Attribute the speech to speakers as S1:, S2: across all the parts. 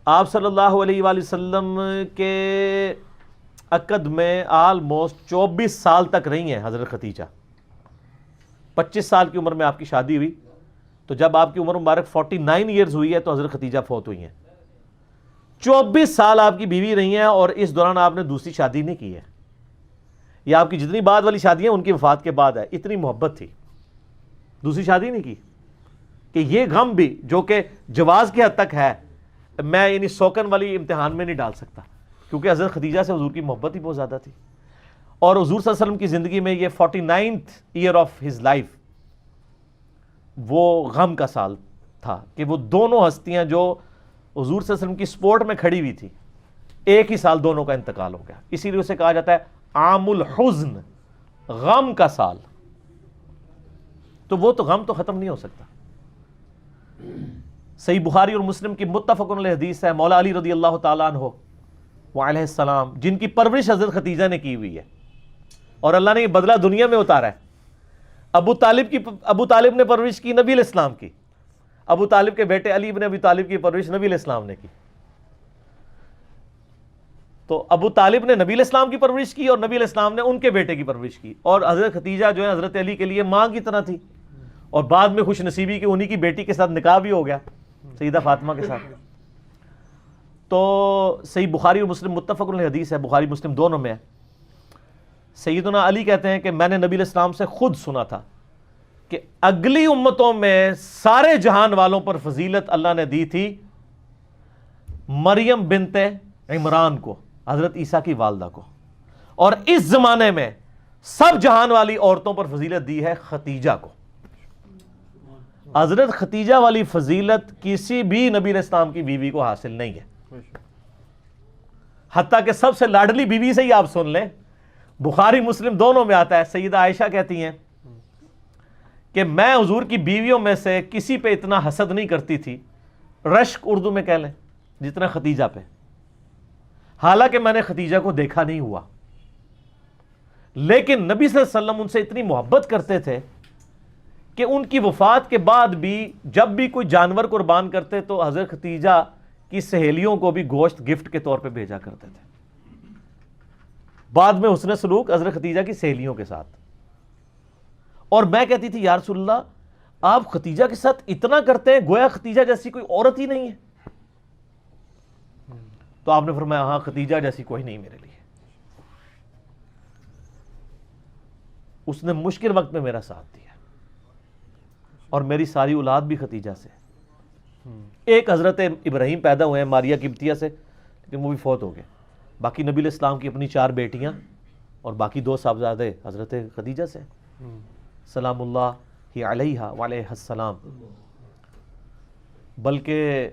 S1: آپ صلی اللہ علیہ وآلہ وسلم کے عقد میں آلموسٹ 24 سال تک رہی ہیں حضرت ختیجہ. 25 سال کی عمر میں آپ کی شادی ہوئی، تو جب آپ کی عمر مبارک 49 ایئرز ہوئی ہے تو حضرت ختیجہ فوت ہوئی ہیں. 24 سال آپ کی بیوی رہی ہیں اور اس دوران آپ نے دوسری شادی نہیں کی ہے. یہ آپ کی جتنی بعد والی شادیاں ان کی وفات کے بعد ہے. اتنی محبت تھی، دوسری شادی نہیں کی. کہ یہ غم بھی جو کہ جواز کی حد تک ہے، میں یعنی سوکن والی امتحان میں نہیں ڈال سکتا، کیونکہ حضرت ختیجہ سے حضور کی محبت ہی بہت زیادہ تھی. اور حضور صلی اللہ علیہ وسلم کی زندگی میں یہ 49th year of his life وہ غم کا سال تھا کہ وہ دونوں ہستیاں جو حضور صلی اللہ علیہ وسلم کی سپورٹ میں کھڑی ہوئی تھی، ایک ہی سال دونوں کا انتقال ہو گیا. اسی لیے اسے کہا جاتا ہے عام الحزن، غم کا سال. تو وہ تو غم تو ختم نہیں ہو سکتا. صحیح بخاری اور مسلم کی متفق علیہ حدیث ہے، مولا علی رضی اللہ تعالیٰ عنہ وعلیہ السلام، جن کی پرورش حضرت ختیجہ نے کی ہوئی ہے اور اللہ نے یہ بدلہ دنیا میں اتارا ہے. ابو طالب نے پرورش کی نبی علیہ السلام کی. ابو طالب کے بیٹے علی ابن ابی طالب کی پرورش نبی علیہ السلام نے کی. تو ابو طالب نے نبی علیہ السلام کی پرورش کی اور نبی علیہ السلام نے ان کے بیٹے کی پرورش کی. اور حضرت ختیجہ جو ہے حضرت علی کے لیے ماں کی طرح تھی، اور بعد میں خوش نصیبی کہ انہی کی بیٹی کے ساتھ نکاح بھی ہو گیا سیدہ فاطمہ کے ساتھ. تو صحیح بخاری اور مسلم متفق علیہ حدیث ہے، بخاری مسلم دونوں میں ہے. سیدنا علی کہتے ہیں کہ میں نے نبی علیہ السلام سے خود سنا تھا کہ اگلی امتوں میں سارے جہان والوں پر فضیلت اللہ نے دی تھی مریم بنت عمران کو، حضرت عیسیٰ کی والدہ کو، اور اس زمانے میں سب جہان والی عورتوں پر فضیلت دی ہے ختیجہ کو. حضرت ختیجہ والی فضیلت کسی بھی نبی علیہ السلام کی بیوی کو حاصل نہیں ہے. حتیٰ کہ سب سے لاڈلی بیوی سے ہی آپ سن لیں، بخاری مسلم دونوں میں آتا ہے، سیدہ عائشہ کہتی ہیں کہ میں حضور کی بیویوں میں سے کسی پہ اتنا حسد نہیں کرتی تھی، رشک اردو میں کہہ لیں، جتنا ختیجہ پہ. حالانکہ میں نے ختیجہ کو دیکھا نہیں ہوا، لیکن نبی صلی اللہ علیہ وسلم ان سے اتنی محبت کرتے تھے کہ ان کی وفات کے بعد بھی جب بھی کوئی جانور قربان کرتے تو حضرت ختیجہ کی سہیلیوں کو بھی گوشت گفٹ کے طور پہ بھیجا کرتے تھے. بعد میں حسن سلوک حضرت ختیجہ کی سہیلیوں کے ساتھ. اور میں کہتی تھی یا رسول اللہ آپ ختیجہ کے ساتھ اتنا کرتے ہیں گویا ختیجہ جیسی کوئی عورت ہی نہیں ہے. تو آپ نے فرمایا ہاں ختیجہ جیسی کوئی نہیں میرے لیے. اس نے مشکل وقت میں میرا ساتھ دیا، اور میری ساری اولاد بھی ختیجہ سے. ایک حضرت ابراہیم پیدا ہوئے ہیں ماریہ قبطیہ سے، لیکن وہ بھی فوت ہو گئے. باقی نبی علیہ السلام کی اپنی 4 بیٹیاں اور باقی 2 صاحبزادے حضرت خدیجہ سے، سلام اللہ علیہا وعلیہ السلام. بلکہ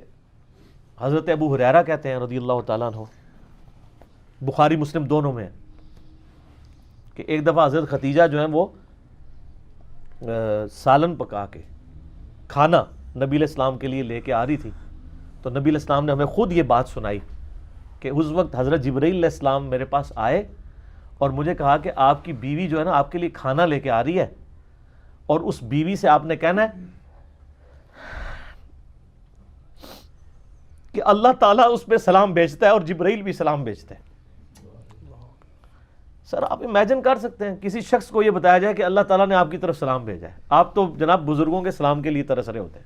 S1: حضرت ابو ہریرہ کہتے ہیں رضی اللہ تعالیٰ عنہ، بخاری مسلم دونوں میں، کہ ایک دفعہ حضرت ختیجہ جو ہیں وہ سالن پکا کے کھانا نبی علیہ السلام کے لیے لے کے آ رہی تھی. تو نبی علیہ السلام نے ہمیں خود یہ بات سنائی کہ اس وقت حضرت جبرائیل علیہ السلام میرے پاس آئے اور مجھے کہا کہ آپ کی بیوی جو ہے نا آپ کے لیے کھانا لے کے آ رہی ہے، اور اس بیوی سے آپ نے کہنا ہے کہ اللہ تعالیٰ اس پہ سلام بھیجتا ہے اور جبرائیل بھی سلام بھیجتا ہے. سر آپ امیجن کر سکتے ہیں کسی شخص کو یہ بتایا جائے کہ اللہ تعالیٰ نے آپ کی طرف سلام بھیجا ہے. آپ تو جناب بزرگوں کے سلام کے لیے ترس رہے ہوتے ہیں.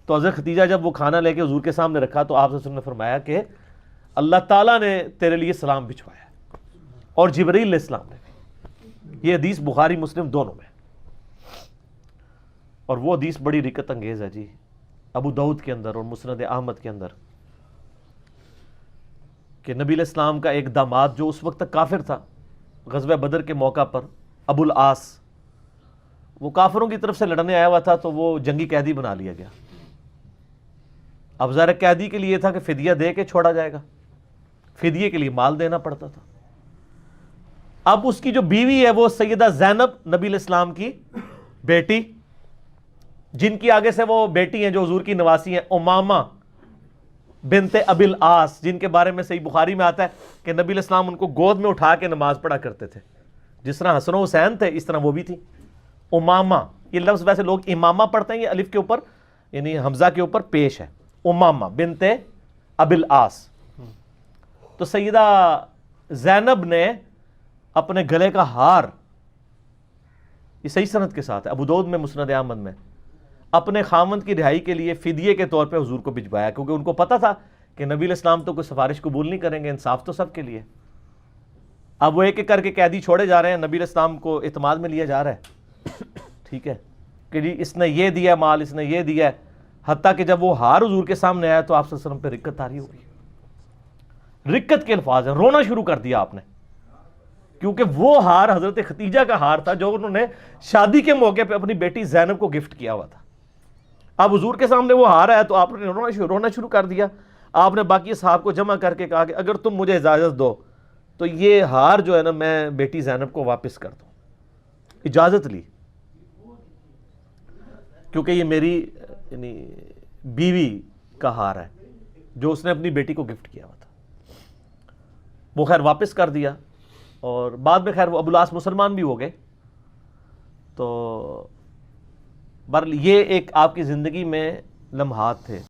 S1: تو حضرت ختیجہ جب وہ کھانا لے کے حضور کے سامنے رکھا تو آپ نے فرمایا کہ اللہ تعالیٰ نے تیرے لیے سلام بھجوایا اور جبرائیل علیہ السلام نے بھی. یہ حدیث بخاری مسلم دونوں میں، اور وہ حدیث بڑی رکت انگیز ہے جی، ابو داؤد کے اندر اور مسند احمد کے اندر، کہ نبی علیہ السلام کا ایک داماد جو اس وقت تک کافر تھا، غزوہ بدر کے موقع پر ابو العاص، وہ کافروں کی طرف سے لڑنے آیا ہوا تھا تو وہ جنگی قیدی بنا لیا گیا. اب ظاہر قیدی کے لیے تھا کہ فدیہ دے کے چھوڑا جائے گا، فدیے کے لیے مال دینا پڑتا تھا. اب اس کی جو بیوی ہے وہ سیدہ زینب نبی علیہ السلام کی بیٹی، جن کی آگے سے وہ بیٹی ہیں جو حضور کی نواسی ہیں، امامہ بنت ابی العاص، جن کے بارے میں صحیح بخاری میں آتا ہے کہ نبی علیہ السلام ان کو گود میں اٹھا کے نماز پڑھا کرتے تھے. جس طرح حسن و حسین تھے اس طرح وہ بھی تھی. امامہ، یہ لفظ ویسے لوگ امامہ پڑھتے ہیں، یہ الف کے اوپر یعنی حمزہ کے اوپر پیش ہے. امامہ بنت ابی العاص. تو سیدہ زینب نے اپنے گلے کا ہار، یہ صحیح سند کے ساتھ ہے، ابو داؤد میں، مسند احمد میں، اپنے خاوند کی رہائی کے لیے فدیے کے طور پہ حضور کو بھجوایا، کیونکہ ان کو پتا تھا کہ نبی علیہ السلام تو کوئی سفارش قبول نہیں کریں گے، انصاف تو سب کے لیے. اب وہ ایک ایک کر کے قیدی چھوڑے جا رہے ہیں، نبی علیہ السلام کو اعتماد میں لیا جا رہا ہے. ٹھیک ہے کہ جی اس نے یہ دیا مال، اس نے یہ دیا ہے. حتیٰ کہ جب وہ ہار حضور کے سامنے آیا تو آپ صلی اللہ علیہ وسلم پہ رکت طاری ہو گئی. رکت کے الفاظ ہیں، رونا شروع کر دیا آپ نے، کیونکہ وہ ہار حضرت ختیجہ کا ہار تھا جو انہوں نے شادی کے موقع پہ اپنی بیٹی زینب کو گفٹ کیا ہوا تھا. اب حضور کے سامنے وہ ہار آیا تو آپ نے رونا شروع کر دیا. آپ نے باقی اصحاب کو جمع کر کے کہا کہ اگر تم مجھے اجازت دو تو یہ ہار جو ہے نا میں بیٹی زینب کو واپس کر دوں. اجازت لی، کیونکہ یہ میری یعنی بیوی کا ہار ہے جو اس نے اپنی بیٹی کو گفٹ کیا ہوا تھا. وہ خیر واپس کر دیا، اور بعد میں خیر وہ ابو العاص مسلمان بھی ہو گئے. تو بہرحال یہ ایک آپ کی زندگی میں لمحات تھے.